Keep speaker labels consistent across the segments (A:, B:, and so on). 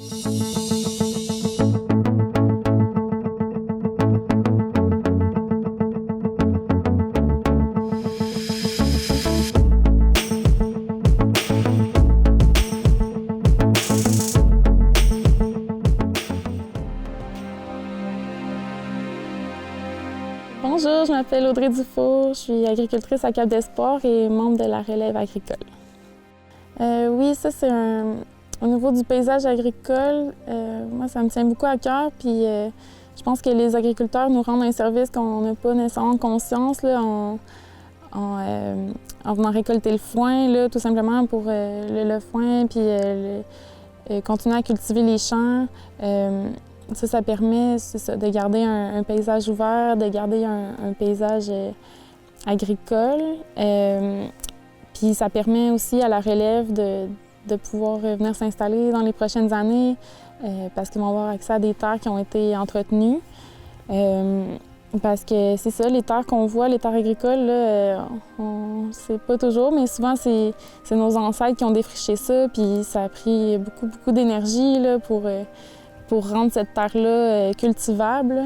A: Bonjour, je m'appelle Audrey Dufour, je suis agricultrice à Cap d'Espoir et membre de la relève agricole. Oui, ça c'est au niveau du paysage agricole, moi ça me tient beaucoup à cœur, puis je pense que les agriculteurs nous rendent un service qu'on n'a pas nécessairement conscience là, en venant récolter le foin, là, tout simplement pour le foin, puis continuer à cultiver les champs. Ça permet de garder un paysage ouvert, de garder un paysage agricole. Puis ça permet aussi à la relève de pouvoir venir s'installer dans les prochaines années parce qu'ils vont avoir accès à des terres qui ont été entretenues. Parce que c'est ça, les terres qu'on voit, les terres agricoles, là, on sait pas toujours, mais souvent c'est nos ancêtres qui ont défriché ça, puis ça a pris beaucoup d'énergie là, pour rendre cette terre-là cultivable.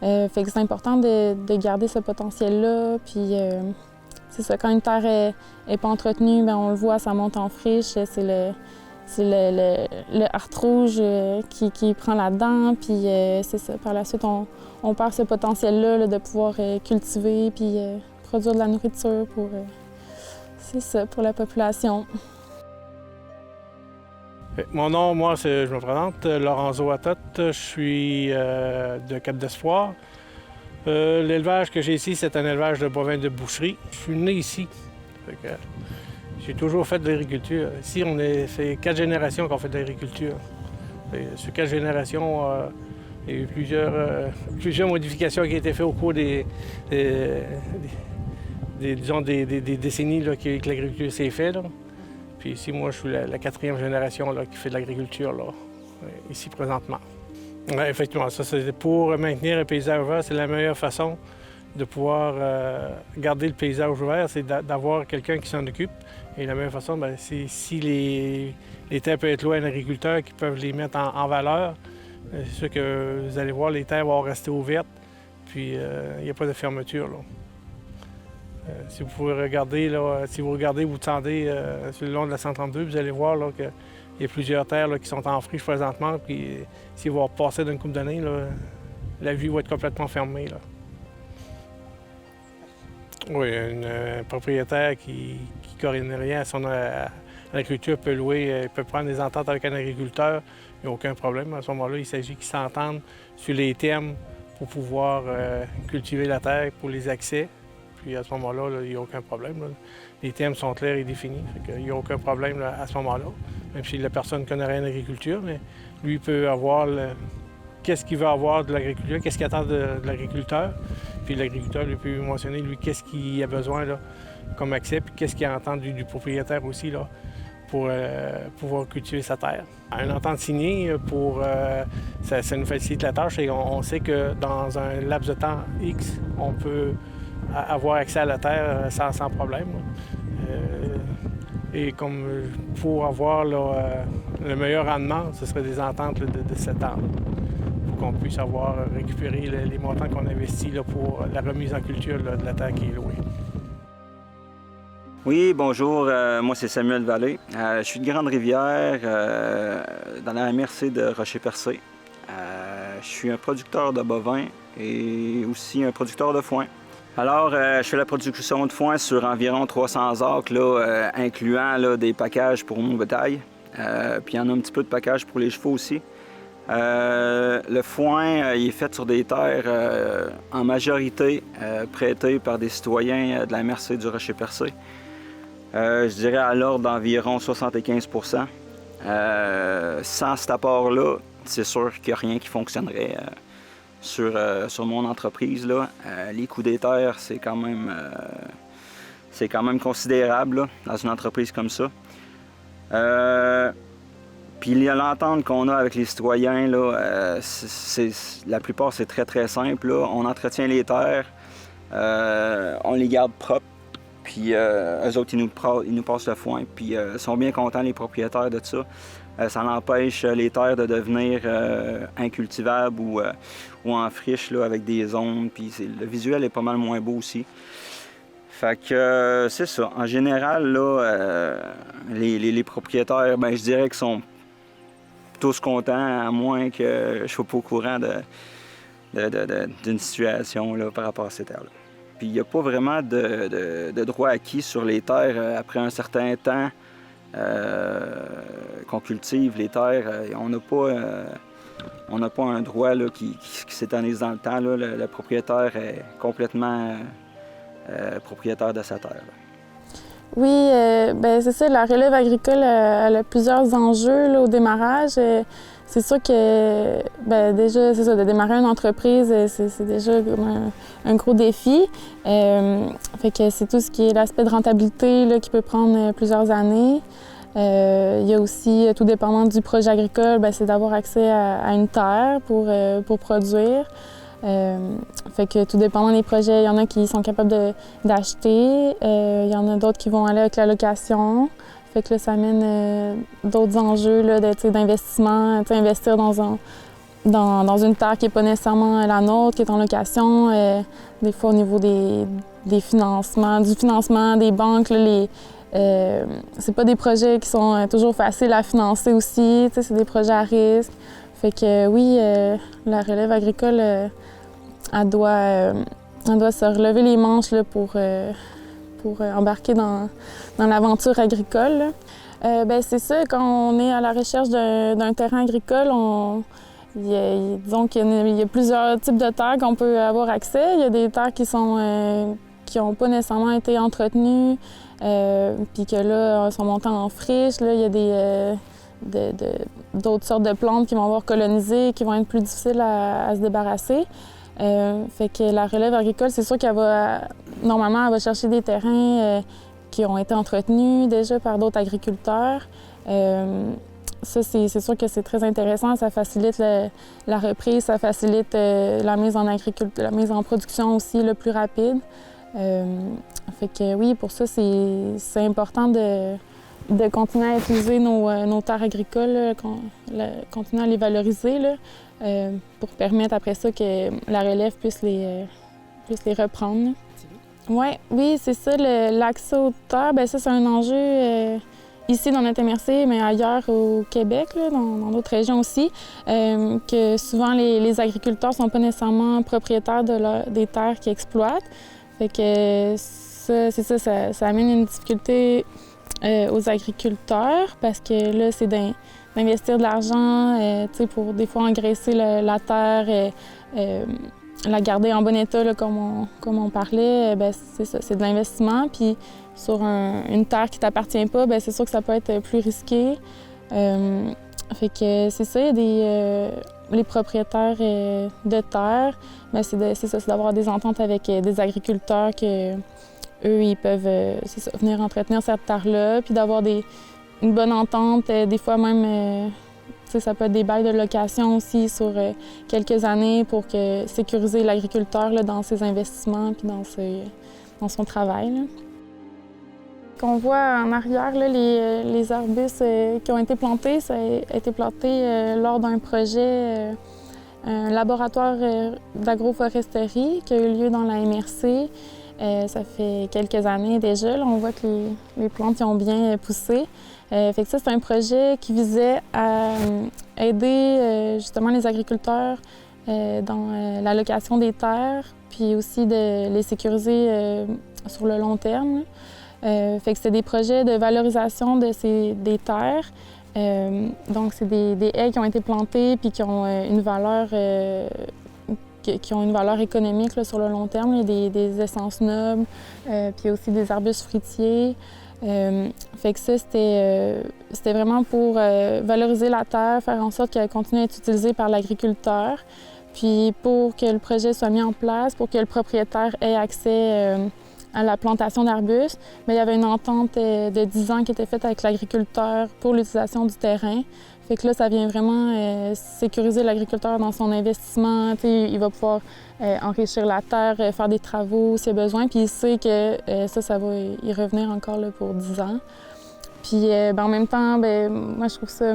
A: Fait que c'est important de garder ce potentiel-là. Puis c'est ça, quand une terre est pas entretenue, bien, on le voit, ça monte en friche. C'est le hart rouge qui prend là-dedans. Puis c'est ça, par la suite, on perd ce potentiel-là là, de pouvoir cultiver puis produire de la nourriture c'est ça, pour la population.
B: Mon nom, moi, je me présente, Lorenzo Atot, je suis de Cap d'Espoir. L'élevage que j'ai ici, c'est un élevage de bovins de boucherie. Je suis né ici. J'ai toujours fait de l'agriculture. Ici, c'est 4 générations qu'on fait de l'agriculture. Sur 4 générations, il y a eu plusieurs modifications qui ont été faites au cours des décennies là, que l'agriculture s'est faite. Puis ici, moi, je suis la 4e génération là, qui fait de l'agriculture, ici présentement. Ouais, effectivement, ça, c'est pour maintenir un paysage ouvert, c'est la meilleure façon de pouvoir garder le paysage ouvert, c'est d'avoir quelqu'un qui s'en occupe. Et la meilleure façon, bien, c'est si les terres peuvent être louées à un agriculteur qui peuvent les mettre en valeur. C'est sûr que vous allez voir, les terres vont rester ouvertes, puis il n'y a pas de fermeture, là. Si vous pouvez regarder, là, si vous regardez, vous tendez sur le long de la 132, vous allez voir qu'il y a plusieurs terres là, qui sont en friche présentement. Puis si vous repasser d'une couple d'années, la vue va être complètement fermée. Là. Oui, un propriétaire qui ne connaît rien à l'agriculture peut louer, peut prendre des ententes avec un agriculteur, il n'y a aucun problème. À ce moment-là, il s'agit qu'ils s'entendent sur les termes pour pouvoir cultiver la terre pour les accès. Puis à ce moment-là, il n'y a aucun problème. Là. Les thèmes sont clairs et définis. Il n'y a aucun problème là, à ce moment-là. Même si la personne ne connaît rien d'agriculture, mais lui peut avoir qu'est-ce qu'il veut avoir de l'agriculture, qu'est-ce qu'il attend de l'agriculteur. Puis l'agriculteur lui peut mentionner, lui, qu'est-ce qu'il a besoin là, comme accès, puis qu'est-ce qu'il attend du propriétaire aussi là, pour pouvoir cultiver sa terre. Une entente signée, ça nous facilite la tâche et on sait que dans un laps de temps X, on peut avoir accès à la terre sans problème. Et comme pour avoir le meilleur rendement, ce serait des ententes de 7 ans. Pour qu'on puisse récupérer les montants qu'on investit là, pour la remise en culture là, de la terre qui est louée.
C: Oui, bonjour, moi c'est Samuel Vallée. Je suis de Grande-Rivière, dans la MRC de Rocher-Percé. Je suis un producteur de bovins et aussi un producteur de foin. Alors, je fais la production de foin sur environ 300 acres, là, incluant là, des packages pour mon bétail. Puis il y en a un petit peu de packages pour les chevaux aussi. Le foin, il est fait sur des terres en majorité prêtées par des citoyens de la MRC du Rocher-Percé. Je dirais à l'ordre d'environ 75 %. Sans cet apport-là, c'est sûr qu'il n'y a rien qui fonctionnerait. Sur mon entreprise, là, les coûts des terres, c'est quand même considérable là, dans une entreprise comme ça. Puis l'entente qu'on a avec les citoyens, là, la plupart, c'est très simple. Là. On entretient les terres, on les garde propres, puis eux autres, ils nous passent le foin, puis ils sont bien contents, les propriétaires, de ça. Ça empêche les terres de devenir incultivables ou en friche là, avec des zones. Puis le visuel est pas mal moins beau aussi. Fait que c'est ça. En général, là, les propriétaires, ben, je dirais qu'ils sont tous contents, à moins que je ne sois pas au courant d'une situation là, par rapport à ces terres-là. Puis il n'y a pas vraiment de droit acquis sur les terres après un certain temps qu'on cultive les terres. On n'a pas un droit là, qui s'éternise dans le temps. Là. Le propriétaire est complètement propriétaire de sa terre. Là.
A: Oui, ben c'est ça, la relève agricole elle a plusieurs enjeux là, au démarrage. C'est sûr que ben, déjà, c'est ça, de démarrer une entreprise, c'est déjà comme un gros défi. Fait que c'est tout ce qui est l'aspect de rentabilité là, qui peut prendre plusieurs années. Il y a aussi, tout dépendant du projet agricole, ben, c'est d'avoir accès à une terre pour produire. Fait que tout dépendant des projets, il y en a qui sont capables d'acheter, il y en a d'autres qui vont aller avec la location. Fait que là, ça amène d'autres enjeux d'investissement, investir dans une terre qui n'est pas nécessairement la nôtre, qui est en location. Des fois, au niveau des financements, du financement des banques, là, c'est pas des projets qui sont toujours faciles à financer aussi, c'est des projets à risque. Fait que oui, la relève agricole, elle doit se relever les manches là, pour embarquer dans l'aventure agricole. Ben, c'est ça, quand on est à la recherche d'un terrain agricole, disons qu'il y a plusieurs types de terres qu'on peut avoir accès. Il y a des terres qui n'ont pas nécessairement été entretenues, puis que là, sont montées en friche. Là, il y a d'autres sortes de plantes qui vont avoir colonisé, qui vont être plus difficiles à se débarrasser. Fait que la relève agricole, c'est sûr normalement, elle va chercher des terrains qui ont été entretenus déjà par d'autres agriculteurs. Ça, c'est sûr que c'est très intéressant. Ça facilite la reprise, ça facilite la mise en production aussi le plus rapide. Fait que oui, pour ça, c'est important de continuer à utiliser nos terres agricoles, continuer à les valoriser là, pour permettre après ça que la relève puisse les reprendre. Oui, c'est ça, l'accès aux terres, bien, ça c'est un enjeu ici dans notre MRC, mais ailleurs au Québec, là, dans d'autres régions aussi, que souvent les agriculteurs ne sont pas nécessairement propriétaires des terres qu'ils exploitent. Fait que ça amène une difficulté aux agriculteurs parce que là, c'est d'investir de l'argent pour des fois engraisser la terre, la garder en bon état, là, comme on parlait. Ben, c'est ça, c'est de l'investissement. Puis sur une terre qui ne t'appartient pas, ben, c'est sûr que ça peut être plus risqué. Fait que c'est ça, il y a les propriétaires de terre, ben, c'est d'avoir des ententes avec des agriculteurs que eux, ils peuvent venir entretenir cette terre-là, puis d'avoir une bonne entente. Des fois même, ça peut être des bails de location aussi sur quelques années pour sécuriser l'agriculteur dans ses investissements puis dans son travail. Là. Qu'on voit en arrière, là, les arbustes qui ont été plantés, ça a été planté lors d'un projet, un laboratoire d'agroforesterie qui a eu lieu dans la MRC. Ça fait quelques années déjà. Là, on voit que les plantes ont bien poussé. Fait que ça, c'est un projet qui visait à aider justement les agriculteurs dans la location des terres, puis aussi de les sécuriser sur le long terme. Fait que c'est des projets de valorisation des terres. Donc, c'est des haies qui ont été plantées puis qui ont une valeur économique là, sur le long terme. Il y a des essences nobles, puis aussi des arbustes fruitiers. Fait que ça, c'était vraiment pour valoriser la terre, faire en sorte qu'elle continue à être utilisée par l'agriculteur. Puis pour que le projet soit mis en place, pour que le propriétaire ait accès à la plantation d'arbustes, mais il y avait une entente de 10 ans qui était faite avec l'agriculteur pour l'utilisation du terrain. Fait que là, ça vient vraiment sécuriser l'agriculteur dans son investissement. Il va pouvoir enrichir la terre, faire des travaux s'il y a besoin, puis il sait que ça va y revenir encore là, pour 10 ans. Puis en même temps, moi je trouve ça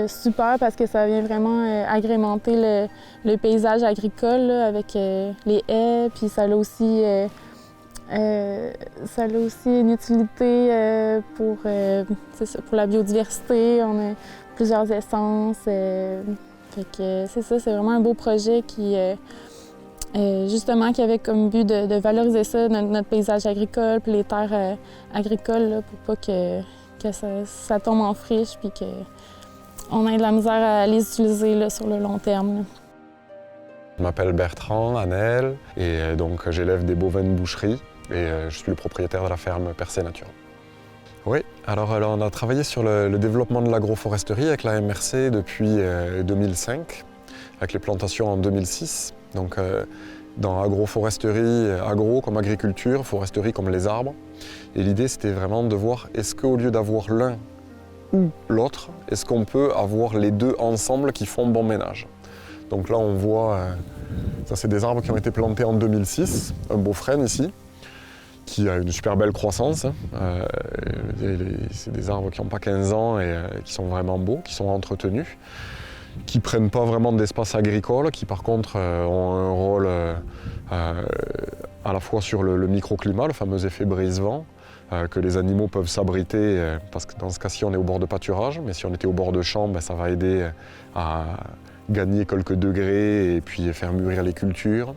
A: super parce que ça vient vraiment agrémenter le paysage agricole là, avec les haies. Puis ça a aussi une utilité pour la biodiversité. On a plusieurs essences. Fait que c'est ça, c'est vraiment un beau projet qui justement qui avait comme but de valoriser ça, notre paysage agricole, puis les terres agricoles, là, pour pas que ça tombe en friche, puis qu'on ait de la misère à les utiliser là, sur le long terme. Là.
D: Je m'appelle Bertrand Hanel et donc j'élève des bovins de boucherie et je suis le propriétaire de la ferme Percé Nature. Oui, alors on a travaillé sur le développement de l'agroforesterie avec la MRC depuis 2005, avec les plantations en 2006. Donc dans agroforesterie, agro comme agriculture, foresterie comme les arbres. Et l'idée c'était vraiment de voir est-ce qu'au lieu d'avoir l'un ou l'autre, est-ce qu'on peut avoir les deux ensemble qui font bon ménage. Donc là on voit, ça c'est des arbres qui ont été plantés en 2006, un beau frêne ici, qui a une super belle croissance. C'est des arbres qui n'ont pas 15 ans et qui sont vraiment beaux, qui sont entretenus, qui ne prennent pas vraiment d'espace agricole, qui par contre ont un rôle à la fois sur le microclimat, le fameux effet brise-vent, que les animaux peuvent s'abriter, parce que dans ce cas-ci on est au bord de pâturage, mais si on était au bord de champ, ça va aider à gagner quelques degrés et puis faire mûrir les cultures.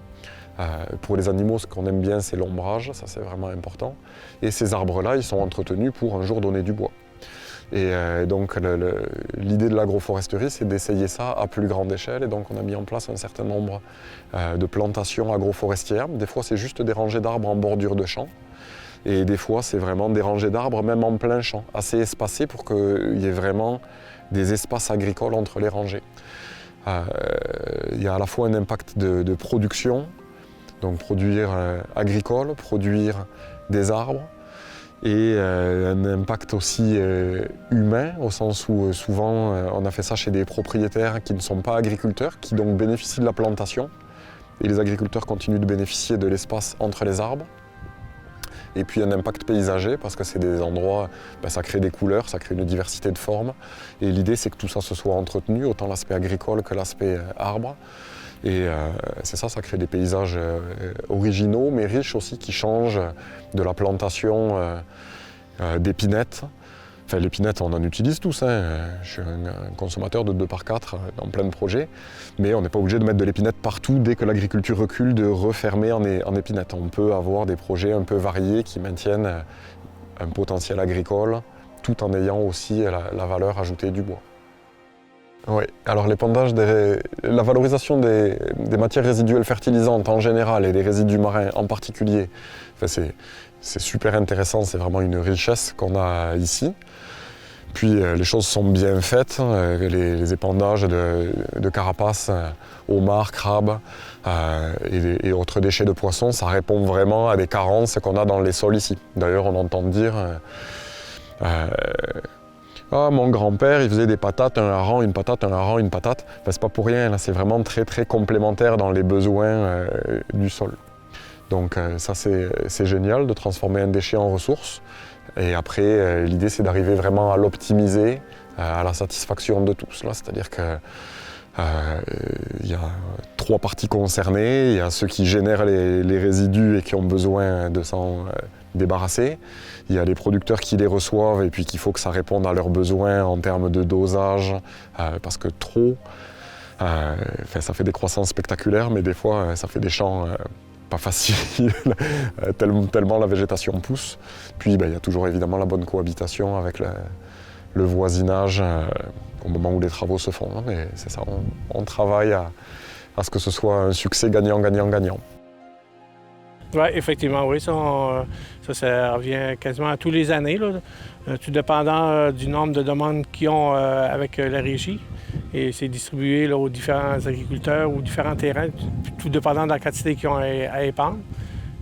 D: Pour les animaux, ce qu'on aime bien, c'est l'ombrage, ça c'est vraiment important. Et ces arbres-là, ils sont entretenus pour un jour donner du bois. Et donc l'idée de l'agroforesterie, c'est d'essayer ça à plus grande échelle. Et donc on a mis en place un certain nombre de plantations agroforestières. Des fois, c'est juste des rangées d'arbres en bordure de champ. Et des fois, c'est vraiment des rangées d'arbres, même en plein champ, assez espacées pour qu'il y ait vraiment des espaces agricoles entre les rangées. Il y a à la fois un impact de production, donc produire agricole, produire des arbres, et un impact aussi humain, au sens où souvent on a fait ça chez des propriétaires qui ne sont pas agriculteurs, qui donc bénéficient de la plantation, et les agriculteurs continuent de bénéficier de l'espace entre les arbres. Et puis un impact paysager, parce que c'est des endroits, ça crée des couleurs, ça crée une diversité de formes, et l'idée c'est que tout ça se soit entretenu, autant l'aspect agricole que l'aspect arbre. Et c'est ça, ça crée des paysages originaux, mais riches aussi, qui changent de la plantation d'épinettes. Enfin, l'épinette, on en utilise tous. Je suis un consommateur de 2x4 dans plein de projets, mais on n'est pas obligé de mettre de l'épinette partout dès que l'agriculture recule, de refermer en épinette. On peut avoir des projets un peu variés qui maintiennent un potentiel agricole, tout en ayant aussi la valeur ajoutée du bois. Oui, alors l'épandage, la valorisation des matières résiduelles fertilisantes en général et des résidus marins en particulier, c'est super intéressant, c'est vraiment une richesse qu'on a ici. Puis les choses sont bien faites, les épandages de carapaces, homards, crabes et autres déchets de poissons, ça répond vraiment à des carences qu'on a dans les sols ici. D'ailleurs, on entend dire ah, mon grand-père, il faisait des patates, un hareng, une patate, un hareng, une patate. C'est pas pour rien, là, c'est vraiment très très complémentaire dans les besoins du sol. Donc ça c'est génial de transformer un déchet en ressource. Et après, l'idée c'est d'arriver vraiment à l'optimiser à la satisfaction de tous. C'est-à-dire que il y a 3 parties concernées. Il y a ceux qui génèrent les résidus et qui ont besoin de s'en débarrasser. Il y a les producteurs qui les reçoivent et puis qu'il faut que ça réponde à leurs besoins en termes de dosage, parce que trop, ça fait des croissances spectaculaires, mais des fois ça fait des champs pas faciles, tellement la végétation pousse. Puis il y a toujours évidemment la bonne cohabitation avec le voisinage au moment où les travaux se font. Mais c'est ça, on travaille à ce que ce soit un succès gagnant-gagnant-gagnant.
B: Oui, effectivement, oui. Ça revient quasiment à tous les années, là. Tout dépendant du nombre de demandes qu'ils ont avec la régie. Et c'est distribué là, aux différents agriculteurs ou différents terrains, tout dépendant de la quantité qu'ils ont à épandre.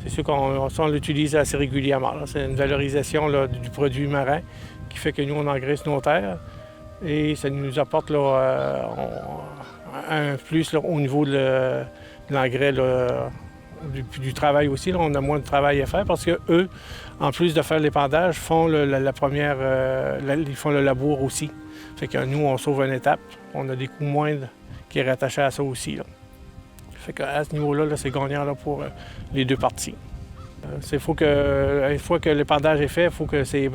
B: C'est sûr qu'on l'utilise assez régulièrement. C'est une valorisation là, du produit marin qui fait que nous, on engraisse nos terres. Et ça nous apporte là, un plus là, au niveau de l'engrais du travail aussi. Là, on a moins de travail à faire parce que eux, en plus de faire l'épandage, font ils font le labour aussi. Fait que nous, on sauve une étape. On a des coûts moindres qui est rattaché à ça aussi. Là. Fait qu'à ce niveau-là, là, c'est gagnant là, pour les deux parties. Une fois que l'épandage est fait, il faut que c'est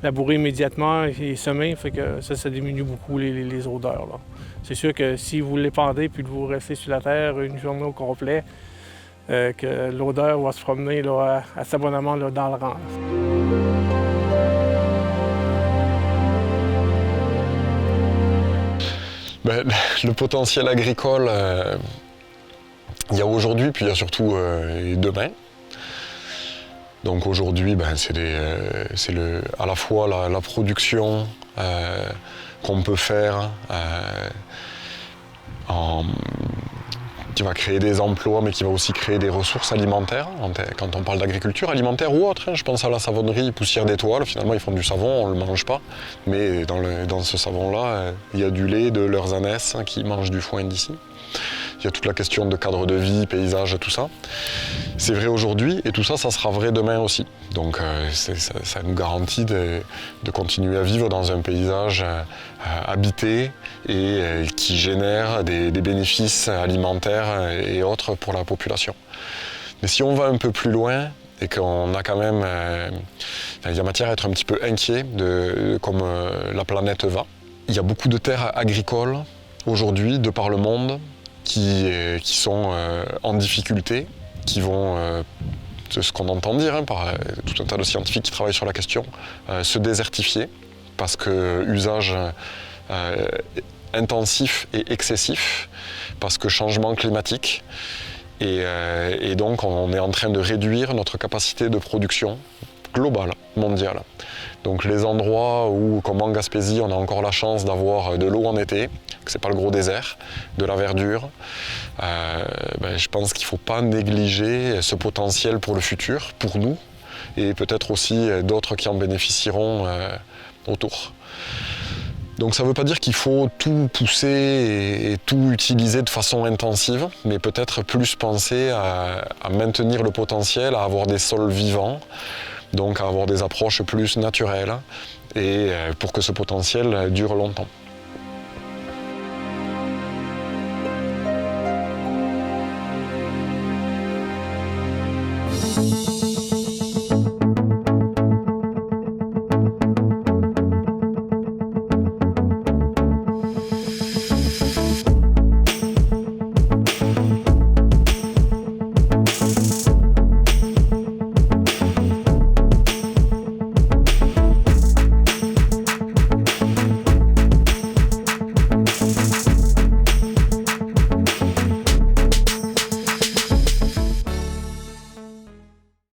B: labouré immédiatement et semé. Fait que ça diminue beaucoup les odeurs. Là. C'est sûr que si vous l'épandez puis que vous restez sur la terre une journée au complet, que l'odeur va se promener là, assez abondamment là, dans le rang.
D: Ben, le potentiel agricole, il y a aujourd'hui, puis il y a surtout demain. Donc aujourd'hui, ben, c'est à la fois la production qu'on peut faire qui va créer des emplois, mais qui va aussi créer des ressources alimentaires, quand on parle d'agriculture alimentaire ou autre. Hein, je pense à la savonnerie poussière d'étoile, finalement ils font du savon, on ne le mange pas, mais dans ce savon-là, il y a du lait de leurs ânesses qui mangent du foin d'ici. Il y a toute la question de cadre de vie, paysage, tout ça. C'est vrai aujourd'hui et tout ça, ça sera vrai demain aussi. Donc ça nous garantit de continuer à vivre dans un paysage habité et qui génère des bénéfices alimentaires et autres pour la population. Mais si on va un peu plus loin et qu'on a quand même... il y a matière à être un petit peu inquiet de comme la planète va. Il y a beaucoup de terres agricoles aujourd'hui, de par le monde, qui sont en difficulté, qui vont, c'est ce qu'on entend dire par tout un tas de scientifiques qui travaillent sur la question, se désertifier parce que usage intensif et excessif, parce que changement climatique, et donc on est en train de réduire notre capacité de production globale, mondiale. Donc les endroits où, comme en Gaspésie, on a encore la chance d'avoir de l'eau en été, que c'est pas le gros désert, de la verdure, je pense qu'il ne faut pas négliger ce potentiel pour le futur, pour nous, et peut-être aussi d'autres qui en bénéficieront autour. Donc ça ne veut pas dire qu'il faut tout pousser et tout utiliser de façon intensive, mais peut-être plus penser à maintenir le potentiel, à avoir des sols vivants, donc à avoir des approches plus naturelles, et pour que ce potentiel dure longtemps.